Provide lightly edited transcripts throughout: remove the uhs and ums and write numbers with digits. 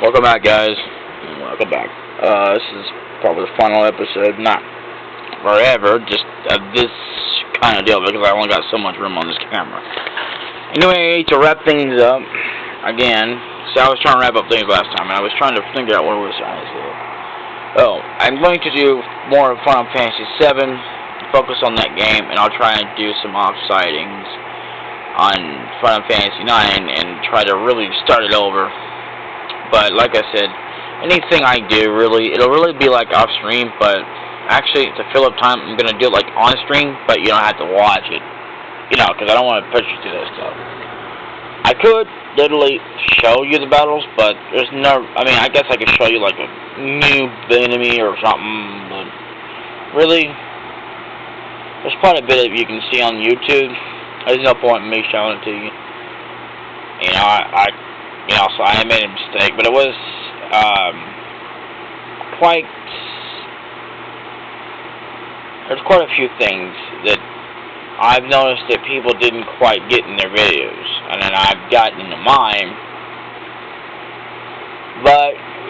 Welcome back, guys. Welcome back. This is probably the final episode, not forever, just this kind of deal, because I only got so much room on this camera. Anyway, to wrap things up, again, I was trying to wrap up things last time, and I was trying to figure out what was I saying. Oh, I'm going to do more of Final Fantasy VII, focus on that game, and I'll try and do some off-sightings on Final Fantasy IX and try to really start it over. But like I said, anything I do, it'll really be like off stream, but actually to fill up time, I'm gonna do it like on stream, but you don't have to watch it, because I don't want to push you through that stuff. I could literally show you the battles, but there's no. I guess I could show you like a new enemy or something, but really, there's quite a bit of you can see on YouTube. There's no point in me showing it to you. So I made a mistake, but it was there's quite a few things that I've noticed that people didn't quite get in their videos, and then I've gotten into mine,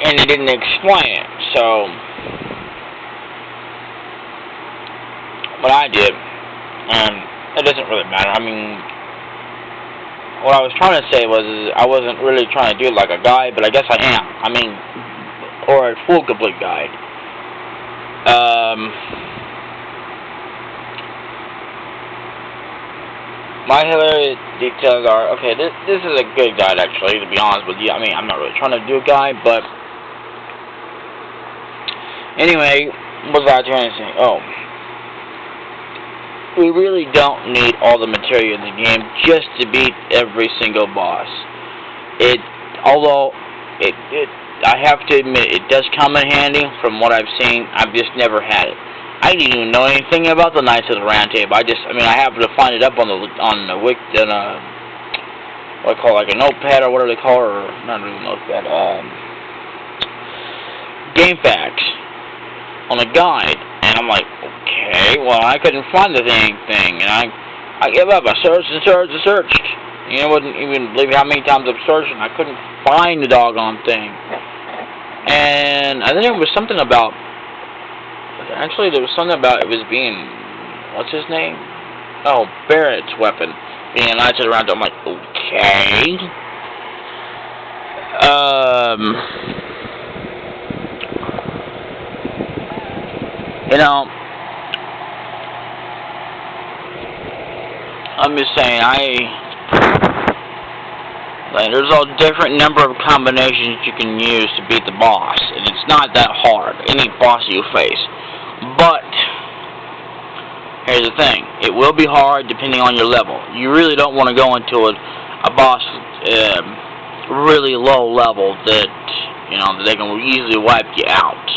and they didn't explain it, so what I did, and it doesn't really matter. What I was trying to say was I wasn't really trying to do it like a guide, but I guess I am. Or a full complete guide. My hilarious details are, okay, this is a good guide actually, to be honest with you. I'm not really trying to do a guide, but anyway, what was I trying to say? Oh. We really don't need all the material in the game just to beat every single boss. Although I have to admit, it does come in handy from what I've seen. I've just never had it. I didn't even know anything about the Knights of the Round Table. I happened to find it up on the what I call like a notepad or whatever they call it, or not really a notepad, game facts on a guide. And I'm like, okay, well, I couldn't find the dang thing, and I gave up. I searched and searched and searched. You wouldn't even believe how many times I've searched, and I couldn't find the doggone thing. And I think it was something about, it was being, what's his name? Oh, Barrett's weapon being a Knights of the Round Table. I'm like, okay. I'm just saying, there's a different number of combinations you can use to beat the boss, and it's not that hard, any boss you face. But, here's the thing, it will be hard depending on your level. You really don't want to go into a boss really low level that they can easily wipe you out.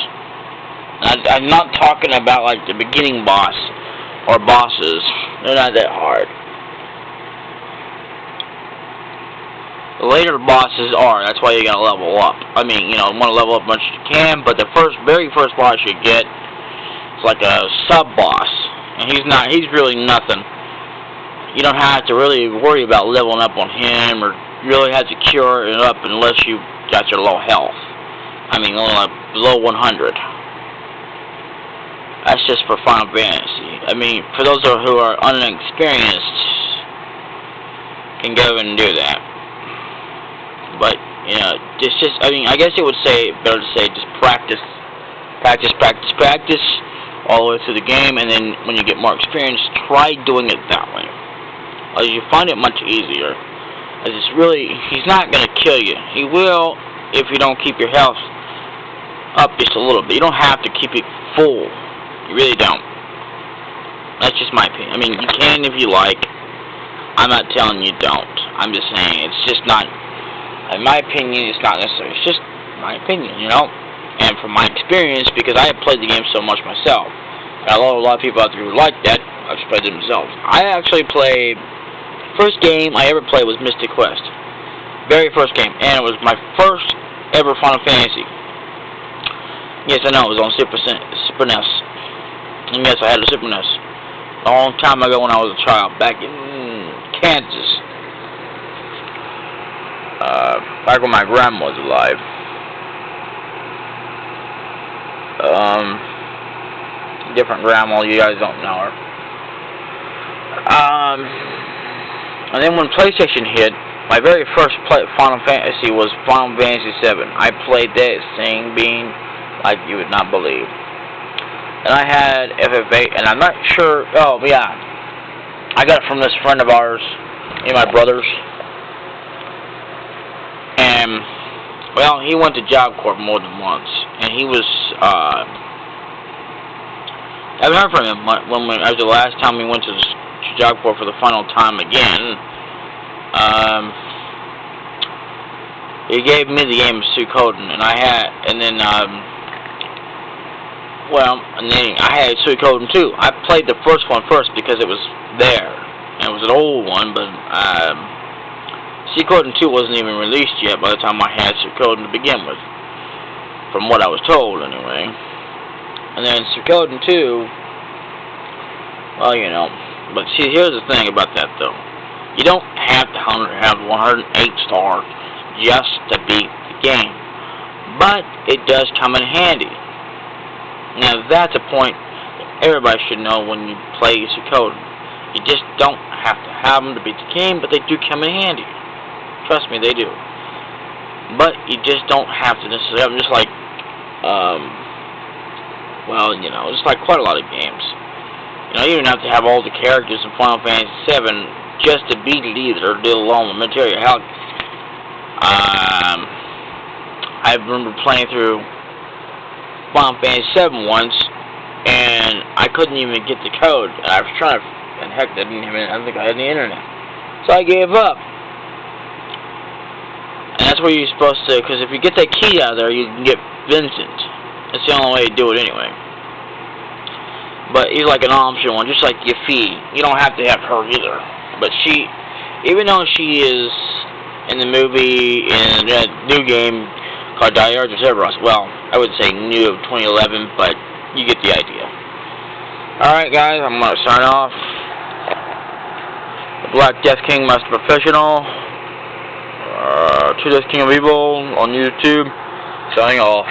I'm not talking about like the beginning boss or bosses. They're not that hard. The later bosses are. That's why you gotta level up. You want to level up as much as you can, but the very first boss you get is like a sub-boss. And he's really nothing. You don't have to really worry about leveling up on him, or you really have to cure it up unless you got your low health. Only like below 100. That's just for Final Fantasy. For those who are unexperienced, can go and do that. But, it's just, I guess it would say, better to say, just practice, all the way through the game, and then when you get more experience, try doing it that way. You find it much easier. He's not going to kill you. He will if you don't keep your health up just a little bit. You don't have to keep it full. You really don't. That's just my opinion. You can if you like. I'm not telling you don't. I'm just saying it's just not, in my opinion, it's not necessary. It's just my opinion, And from my experience, because I have played the game so much myself, and a lot of people out there who like that, I've played it themselves. I actually played, first game I ever played was Mystic Quest. Very first game. And it was my first ever Final Fantasy. Yes, I know, it was on Super NES. And yes, I had a Super NES. A long time ago when I was a child, back in Kansas. Back when my grandma was alive. different grandma, you guys don't know her. And then when PlayStation hit, my very first Final Fantasy was Final Fantasy 7. I played that same bean like you would not believe. And I had FF8, and I'm not sure. Oh yeah, I got it from this friend of ours, my brother's. And well, he went to Job Corps more than once, and he was. I haven't heard from him after the last time we went to Job Corps for the final time again. He gave me the game of Suikoden, and I had, and then I had Suikoden too. I played the first one first because it was there, and it was an old one, but Suikoden 2 wasn't even released yet by the time I had Suikoden to begin with, from what I was told anyway. And then Suikoden 2, well, you know, but see, here's the thing about that though. You don't have to have 108 star just to beat the game, but it does come in handy. Now that's a point everybody should know when you play Suikoden. You just don't have to have them to beat the game, but they do come in handy. Trust me, they do. But you just don't have to necessarily have them, just like, well, you know, just like quite a lot of games. You know, you don't have to have all the characters in Final Fantasy 7 just to beat it either, deal alone with material. Hell, I remember playing through Final Fantasy 7 once, and I couldn't even get the code. I was trying to, and heck, I don't think I had the internet. So I gave up. And that's where you're supposed to, because if you get that key out of there, you can get Vincent. That's the only way to do it anyway. But he's like an option one, just like Yafi. You don't have to have her either. But she, even though she is in the movie, in a new game called Diary of Cerberus, well, I would say new of 2011, but you get the idea. Alright guys, I'm going to sign off. The Black Death King Master Professional. 2 Death King of Evil on YouTube. Signing off.